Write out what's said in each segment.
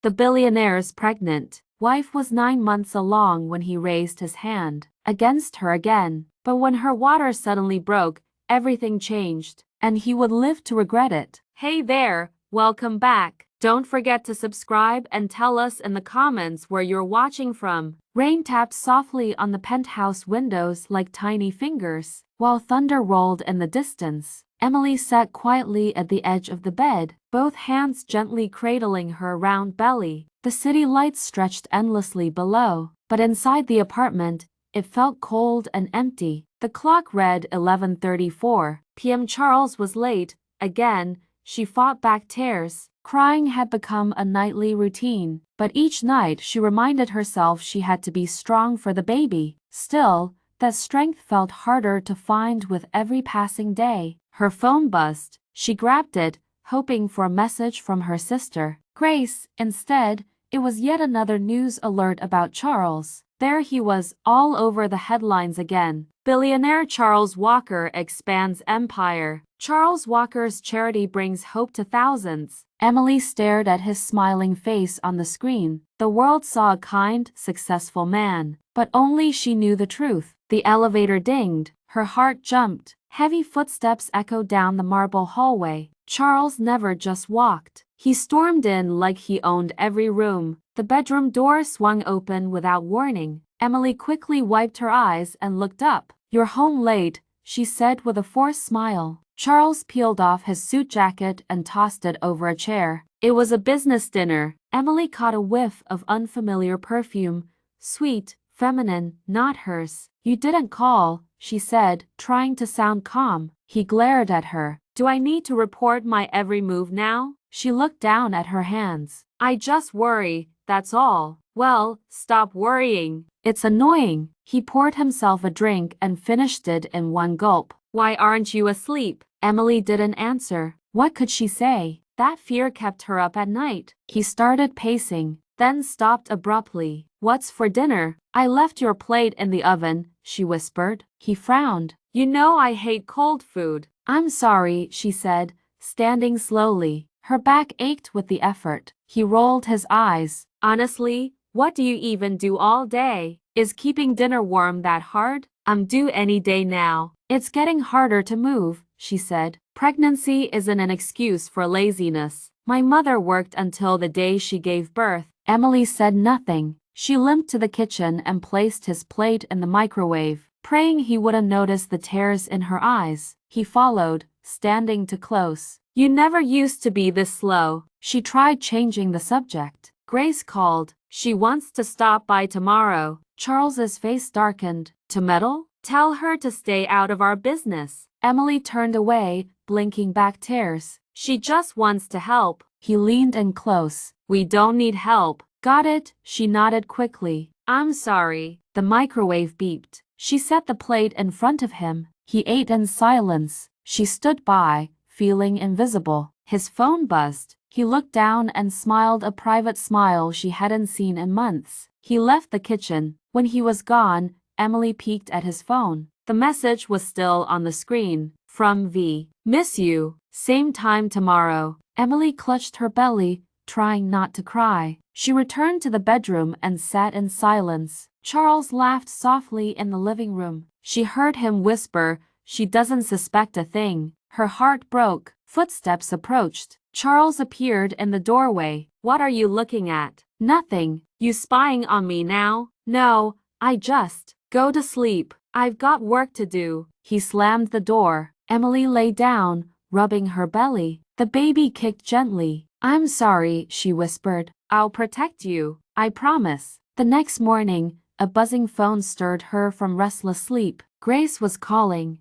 The billionaire's pregnant wife was 9 months along when he raised his hand against her again. But when her water suddenly broke, everything changed, and he would live to regret it. Hey there, welcome back. Don't forget to subscribe and tell us in the comments where you're watching from. Rain tapped softly on the penthouse windows like tiny fingers, while thunder rolled in the distance. Emily sat quietly at the edge of the bed, both hands gently cradling her round belly. The city lights stretched endlessly below, but inside the apartment, it felt cold and empty. The clock read 11:34 p.m. Charles was late. Again, she fought back tears. Crying had become a nightly routine, but each night she reminded herself she had to be strong for the baby. Still, that strength felt harder to find with every passing day. Her phone buzzed. She grabbed it, hoping for a message from her sister, Grace. Instead, it was yet another news alert about Charles. There he was, all over the headlines again. Billionaire Charles Walker expands empire. Charles Walker's charity brings hope to thousands. Emily stared at his smiling face on the screen. The world saw a kind, successful man, but only she knew the truth. The elevator dinged. Her heart jumped. Heavy footsteps echoed down the marble hallway. Charles never just walked. He stormed in like he owned every room. The bedroom door swung open without warning. Emily quickly wiped her eyes and looked up. "You're home late," she said with a forced smile. Charles peeled off his suit jacket and tossed it over a chair. It was a business dinner. Emily caught a whiff of unfamiliar perfume. Sweet, feminine, not hers. "You didn't call," she said, trying to sound calm. He glared at her. "Do I need to report my every move now?" She looked down at her hands. "I just worry, that's all." "Well, stop worrying. It's annoying." He poured himself a drink and finished it in one gulp. "Why aren't you asleep?" Emily didn't answer. What could she say? That fear kept her up at night. He started pacing, then stopped abruptly. "What's for dinner?" "I left your plate in the oven," she whispered. He frowned. "You know I hate cold food." "I'm sorry," she said, standing slowly. Her back ached with the effort. He rolled his eyes. "Honestly, what do you even do all day? Is keeping dinner warm that hard? I'm due any day now." "It's getting harder to move," she said. "Pregnancy isn't an excuse for laziness. My mother worked until the day she gave birth." Emily said nothing. She limped to the kitchen and placed his plate in the microwave, praying he wouldn't notice the tears in her eyes. He followed, standing too close. "You never used to be this slow." She tried changing the subject. "Grace called. She wants to stop by tomorrow." Charles's face darkened. "To meddle? Tell her to stay out of our business." Emily turned away, blinking back tears. "She just wants to help." He leaned in close. "We don't need help." "Got it," she nodded quickly. "I'm sorry." The microwave beeped. She set the plate in front of him. He ate in silence. She stood by, feeling invisible. His phone buzzed. He looked down and smiled a private smile she hadn't seen in months. He left the kitchen. When he was gone, Emily peeked at his phone. The message was still on the screen. From V. "Miss you. Same time tomorrow." Emily clutched her belly, trying not to cry. She returned to the bedroom and sat in silence. Charles laughed softly in the living room. She heard him whisper, "She doesn't suspect a thing." Her heart broke. Footsteps approached. Charles appeared in the doorway. "What are you looking at?" "Nothing." "You spying on me now?" "No, I just..." "Go to sleep. I've got work to do." He slammed the door. Emily lay down, rubbing her belly. The baby kicked gently. "I'm sorry," she whispered. "I'll protect you. I promise." The next morning, a buzzing phone stirred her from restless sleep. Grace was calling.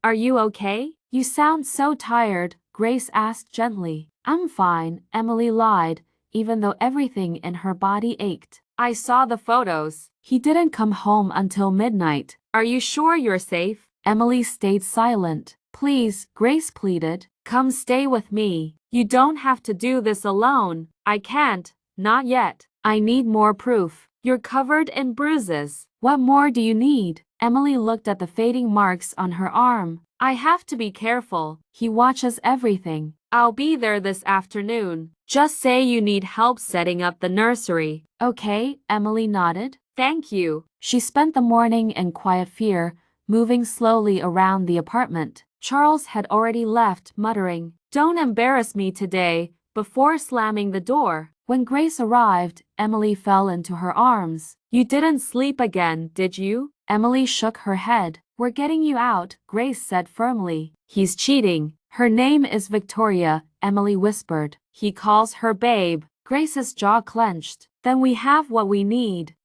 Are you okay?" "You sound so tired," Grace asked gently. "I'm fine," Emily lied, even though everything in her body ached. "I saw the photos. He didn't come home until midnight." "Are you sure you're safe?" Emily stayed silent. "Please," Grace pleaded. "Come stay with me. You don't have to do this alone." "I can't. Not yet. I need more proof." "You're covered in bruises." "What more do you need?" Emily looked at the fading marks on her arm. "I have to be careful. He watches everything." "I'll be there this afternoon." Just say you need help setting up the nursery. Okay, Emily nodded. Thank you. She spent the morning in quiet fear, moving slowly around the apartment. Charles had already left, muttering, "Don't embarrass me today," before slamming the door. When Grace arrived, Emily fell into her arms. You didn't sleep again, did you? Emily shook her head. We're getting you out, Grace said firmly. He's cheating. Her name is Victoria, Emily whispered. He calls her babe. Grace's jaw clenched. Then we have what we need.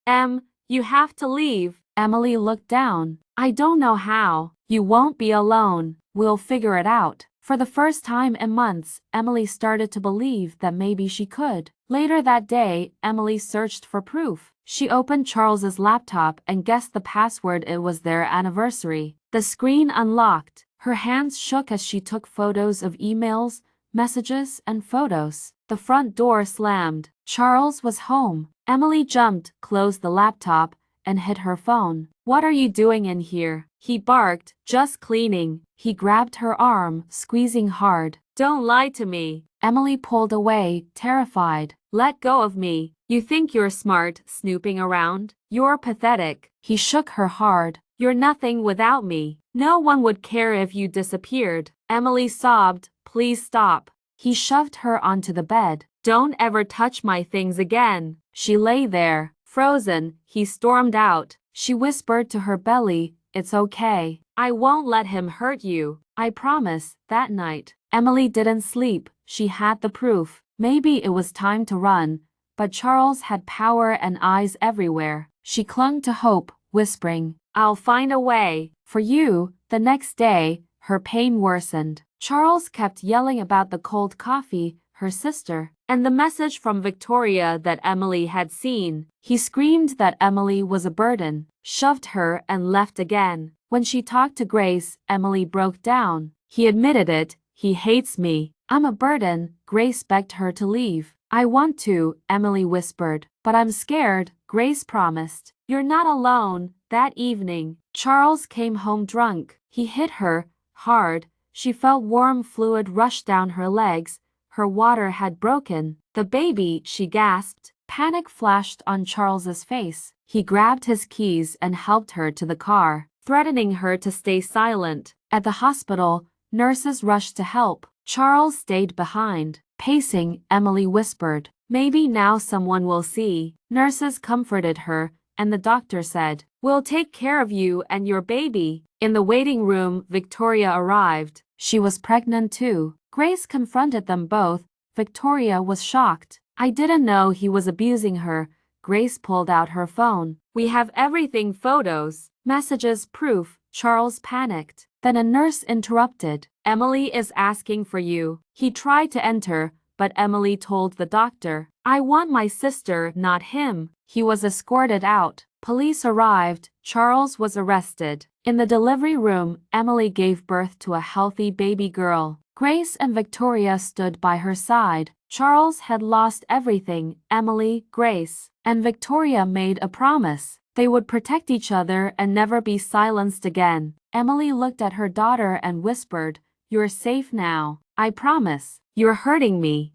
You have to leave. Emily looked down. I don't know how. You won't be alone. We'll figure it out. For the first time in months, Emily started to believe that maybe she could. Later that day, Emily searched for proof. She opened Charles's laptop and guessed the password. It was their anniversary. The screen unlocked. Her hands shook as she took photos of emails, messages, and photos. The front door slammed. Charles was home. Emily jumped, closed the laptop, and hid her phone. What are you doing in here? He barked. Just cleaning. He grabbed her arm, squeezing hard. Don't lie to me. Emily pulled away, terrified. Let go of me. You think you're smart, snooping around? You're pathetic. He shook her hard. You're nothing without me. No one would care if you disappeared. Emily sobbed. Please stop. He shoved her onto the bed. Don't ever touch my things again. She lay there, frozen. He stormed out. She whispered to her belly, It's okay. I won't let him hurt you. I promise. That night, Emily didn't sleep. She had the proof. Maybe it was time to run, but Charles had power and eyes everywhere. She clung to hope, whispering, I'll find a way. For you. The next day, her pain worsened. Charles kept yelling about the cold coffee, her sister, and the message from Victoria that Emily had seen. He screamed that Emily was a burden, shoved her, and left again. When she talked to Grace, Emily broke down. He admitted it. He hates me. I'm a burden. Grace begged her to leave. I want to, Emily whispered, but I'm scared, Grace promised. You're not alone. That evening, Charles came home drunk. He hit her hard. She felt warm fluid rush down her legs. Her water had broken. The baby, she gasped. Panic flashed on Charles's face. He grabbed his keys and helped her to the car, threatening her to stay silent. At the hospital, nurses rushed to help. Charles stayed behind. Pacing, Emily whispered, Maybe now someone will see. Nurses comforted her, and the doctor said, We'll take care of you and your baby. In the waiting room, Victoria arrived. She was pregnant too. Grace confronted them both. Victoria was shocked. I didn't know he was abusing her. Grace pulled out her phone. We have everything, photos, messages, proof. Charles panicked. Then a nurse interrupted. Emily is asking for you. He tried to enter, but Emily told the doctor, I want my sister, not him. He was escorted out. Police arrived. Charles was arrested. In the delivery room, Emily gave birth to a healthy baby girl. Grace and Victoria stood by her side. Charles had lost everything. Emily, Grace, and Victoria made a promise. They would protect each other and never be silenced again. Emily looked at her daughter and whispered, You're safe now. I promise. You're hurting me.